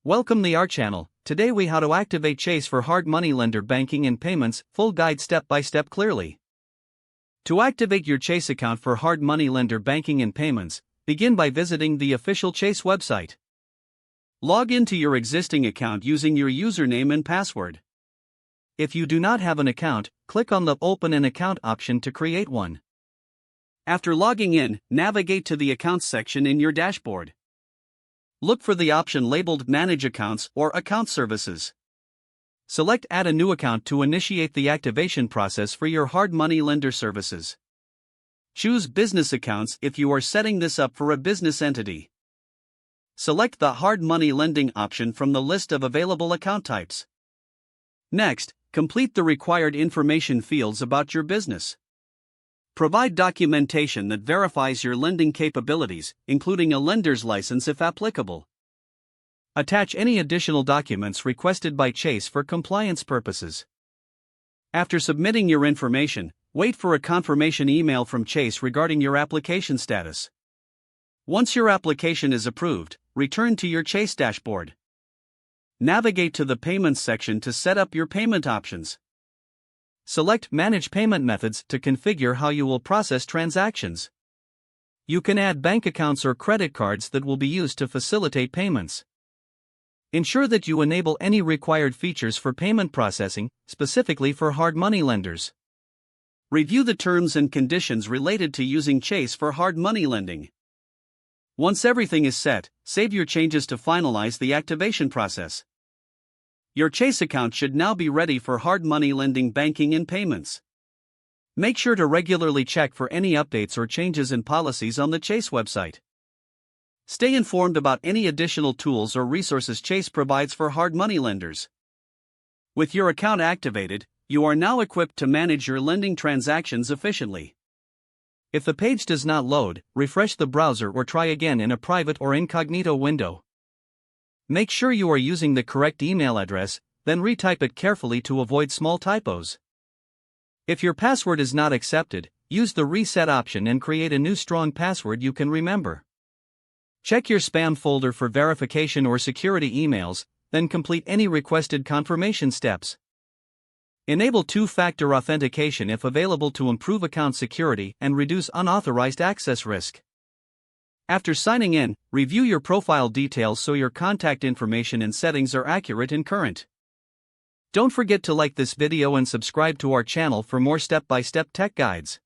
Welcome to our channel. Today we how to activate Chase for hard money lender banking and payments, full guide step by step clearly. To activate your Chase account for hard money lender banking and payments, begin by visiting the official Chase website. Log into your existing account using your username and password. If you do not have an account, click on the Open an Account option to create one. After logging in, navigate to the Accounts section in your dashboard. Look for the option labeled Manage Accounts or Account Services. Select Add a new account to initiate the activation process for your hard money lender services. Choose Business Accounts if you are setting this up for a business entity. Select the Hard Money Lending option from the list of available account types. Next, complete the required information fields about your business. Provide documentation that verifies your lending capabilities, including a lender's license if applicable. Attach any additional documents requested by Chase for compliance purposes. After submitting your information, wait for a confirmation email from Chase regarding your application status. Once your application is approved, return to your Chase dashboard. Navigate to the Payments section to set up your payment options. Select Manage Payment Methods to configure how you will process transactions. You can add bank accounts or credit cards that will be used to facilitate payments. Ensure that you enable any required features for payment processing, specifically for hard money lenders. Review the terms and conditions related to using Chase for hard money lending. Once everything is set, save your changes to finalize the activation process. Your Chase account should now be ready for hard money lending banking and payments. Make sure to regularly check for any updates or changes in policies on the Chase website. Stay informed about any additional tools or resources Chase provides for hard money lenders. With your account activated, you are now equipped to manage your lending transactions efficiently. If the page does not load, refresh the browser or try again in a private or incognito window. Make sure you are using the correct email address, then retype it carefully to avoid small typos. If your password is not accepted, use the reset option and create a new strong password you can remember. Check your spam folder for verification or security emails, then complete any requested confirmation steps. Enable two-factor authentication if available to improve account security and reduce unauthorized access risk. After signing in, review your profile details so your contact information and settings are accurate and current. Don't forget to like this video and subscribe to our channel for more step-by-step tech guides.